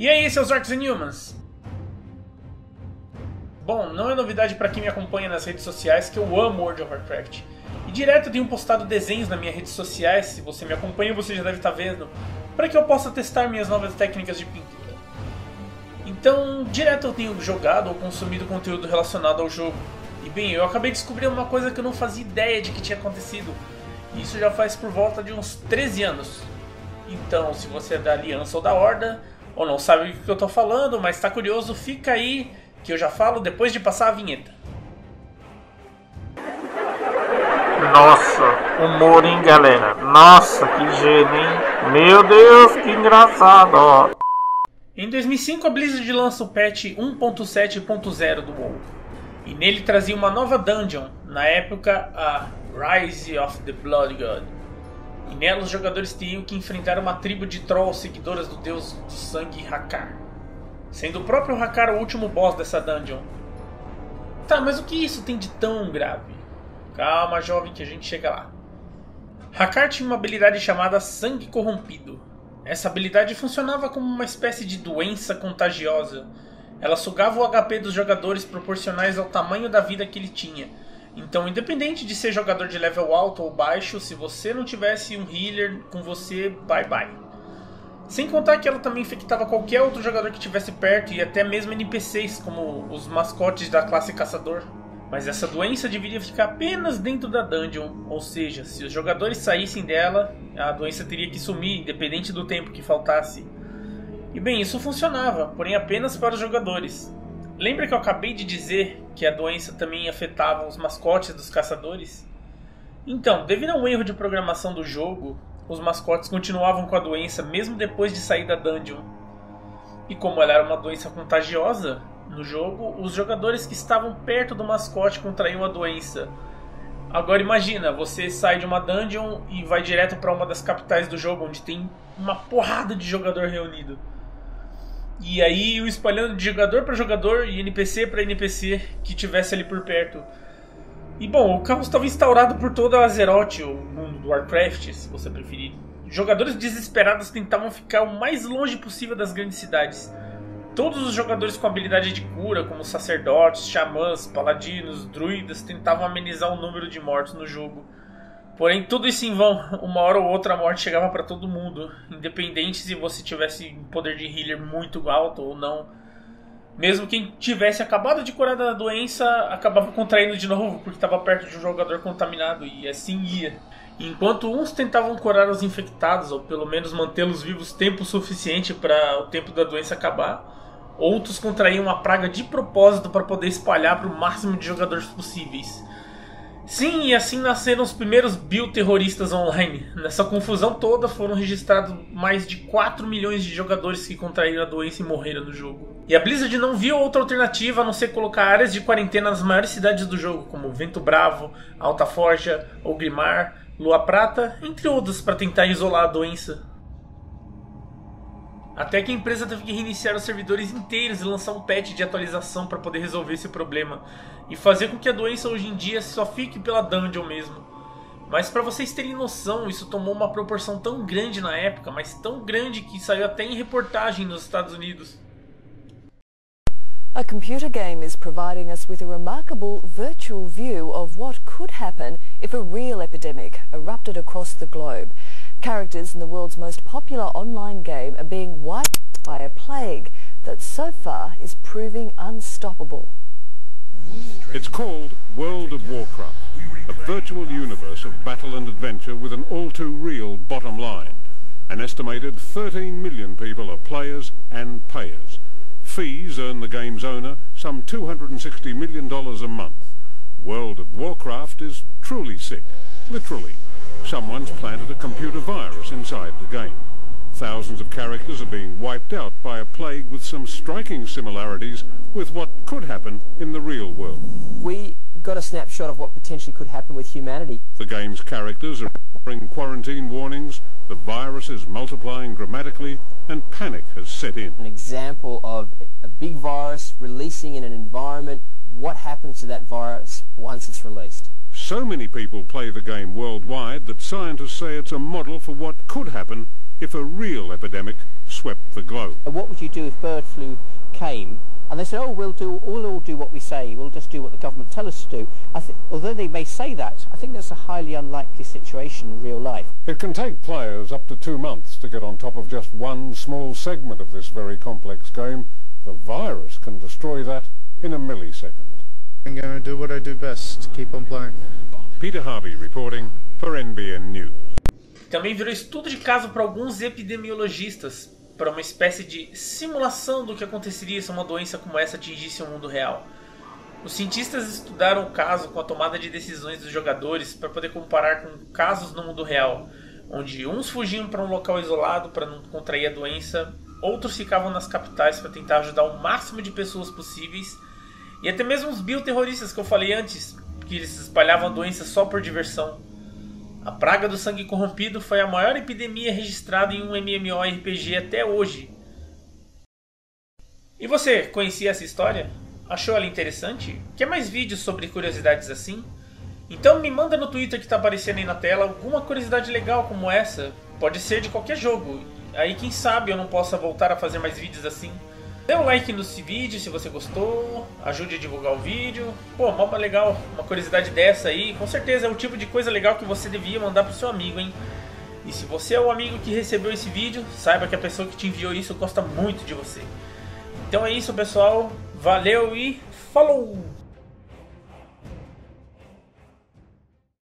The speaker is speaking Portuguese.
E aí, seus Orcs and Humans? Bom, não é novidade para quem me acompanha nas redes sociais que eu amo World of Warcraft. E direto eu tenho postado desenhos nas minhas redes sociais, se você me acompanha você já deve estar vendo, para que eu possa testar minhas novas técnicas de pintura. Então, direto eu tenho jogado ou consumido conteúdo relacionado ao jogo. E bem, eu acabei descobrindo uma coisa que eu não fazia ideia de que tinha acontecido. E isso já faz por volta de uns 13 anos. Então, se você é da Aliança ou da Horda, ou não sabe o que eu tô falando, mas está curioso, fica aí que eu já falo depois de passar a vinheta. Nossa, humor, hein, galera? Nossa, que gênio, hein? Meu Deus, que engraçado! Em 2005, a Blizzard lança o patch 1.7.0 do WoW. E nele trazia uma nova dungeon, na época a Rise of the Blood God. E nela os jogadores teriam que enfrentar uma tribo de trolls seguidoras do deus do sangue Hakkar, sendo o próprio Hakkar o último boss dessa dungeon. Tá, mas o que isso tem de tão grave? Calma, jovem, que a gente chega lá. Hakkar tinha uma habilidade chamada Sangue Corrompido. Essa habilidade funcionava como uma espécie de doença contagiosa. Ela sugava o HP dos jogadores proporcionais ao tamanho da vida que ele tinha. Então, independente de ser jogador de level alto ou baixo, se você não tivesse um healer com você, bye bye. Sem contar que ela também infectava qualquer outro jogador que estivesse perto e até mesmo NPCs, como os mascotes da classe caçador. Mas essa doença deveria ficar apenas dentro da dungeon, ou seja, se os jogadores saíssem dela, a doença teria que sumir, independente do tempo que faltasse. E bem, isso funcionava, porém apenas para os jogadores. Lembra que eu acabei de dizer que a doença também afetava os mascotes dos caçadores? Então, devido a um erro de programação do jogo, os mascotes continuavam com a doença mesmo depois de sair da dungeon. E como ela era uma doença contagiosa, no jogo, os jogadores que estavam perto do mascote contraíam a doença. Agora imagina, você sai de uma dungeon e vai direto para uma das capitais do jogo, onde tem uma porrada de jogador reunido. E aí o espalhando de jogador para jogador e NPC para NPC que tivesse ali por perto. E bom, o caos estava instaurado por toda a Azeroth, o mundo do Warcraft, se você preferir. Jogadores desesperados tentavam ficar o mais longe possível das grandes cidades. Todos os jogadores com habilidade de cura, como sacerdotes, xamãs, paladinos, druidas, tentavam amenizar o número de mortos no jogo. Porém, tudo isso em vão. Uma hora ou outra a morte chegava para todo mundo, independente se você tivesse um poder de healer muito alto ou não. Mesmo quem tivesse acabado de curar da doença, acabava contraindo de novo, porque estava perto de um jogador contaminado, e assim ia. Enquanto uns tentavam curar os infectados, ou pelo menos mantê-los vivos tempo suficiente para o tempo da doença acabar, outros contraíam a praga de propósito para poder espalhar para o máximo de jogadores possíveis. Sim, e assim nasceram os primeiros bioterroristas online. Nessa confusão toda foram registrados mais de 4 milhões de jogadores que contraíram a doença e morreram no jogo. E a Blizzard não viu outra alternativa a não ser colocar áreas de quarentena nas maiores cidades do jogo, como Vento Bravo, Alta Forja, Orgrimmar, Lua Prata, entre outras, para tentar isolar a doença. Até que a empresa teve que reiniciar os servidores inteiros e lançar um patch de atualização para poder resolver esse problema e fazer com que a doença hoje em dia só fique pela dungeon mesmo. Mas para vocês terem noção, isso tomou uma proporção tão grande na época, mas tão grande que saiu até em reportagem nos Estados Unidos. A computer game is providing us with a remarkable virtual view of what could happen if a real epidemic erupted across the globe. Characters in the world's most popular online game are being wiped by a plague that so far is proving unstoppable. It's called World of Warcraft, a virtual universe of battle and adventure with an all-too-real bottom line. An estimated 13 million people are players and payers. Fees earn the game's owner some $260 million a month. World of Warcraft is truly sick, literally. Someone's planted a computer virus inside the game. Thousands of characters are being wiped out by a plague with some striking similarities with what could happen in the real world. We got a snapshot of what potentially could happen with humanity. The game's characters are ignoring quarantine warnings, the virus is multiplying dramatically, and panic has set in. An example of a big virus releasing in an environment, what happens to that virus once it's released? So many people play the game worldwide that scientists say it's a model for what could happen if a real epidemic swept the globe. What would you do if bird flu came and they said, oh, we'll all do what we say, we'll just do what the government tell us to do? Although they may say that, I think that's a highly unlikely situation in real life. It can take players up to 2 months to get on top of just one small segment of this very complex game. The virus can destroy that in a millisecond. I'm going to do what I do best, keep on playing. Peter Harvey reporting for NBN News. Também virou estudo de caso para alguns epidemiologistas, para uma espécie de simulação do que aconteceria se uma doença como essa atingisse o mundo real. Os cientistas estudaram o caso com a tomada de decisões dos jogadores para poder comparar com casos no mundo real, onde uns fugiam para um local isolado para não contrair a doença, outros ficavam nas capitais para tentar ajudar o máximo de pessoas possíveis, e até mesmo os bioterroristas que eu falei antes, que eles espalhavam a doença só por diversão. A praga do sangue corrompido foi a maior epidemia registrada em um MMORPG até hoje. E você, conhecia essa história? Achou ela interessante? Quer mais vídeos sobre curiosidades assim? Então me manda no Twitter que está aparecendo aí na tela alguma curiosidade legal como essa. Pode ser de qualquer jogo. Aí quem sabe eu não possa voltar a fazer mais vídeos assim. Dê um like nesse vídeo se você gostou, ajude a divulgar o vídeo. Pô, mó legal, uma curiosidade dessa aí, com certeza é o tipo de coisa legal que você devia mandar pro seu amigo, hein? E se você é o amigo que recebeu esse vídeo, saiba que a pessoa que te enviou isso gosta muito de você. Então é isso, pessoal, valeu e falou!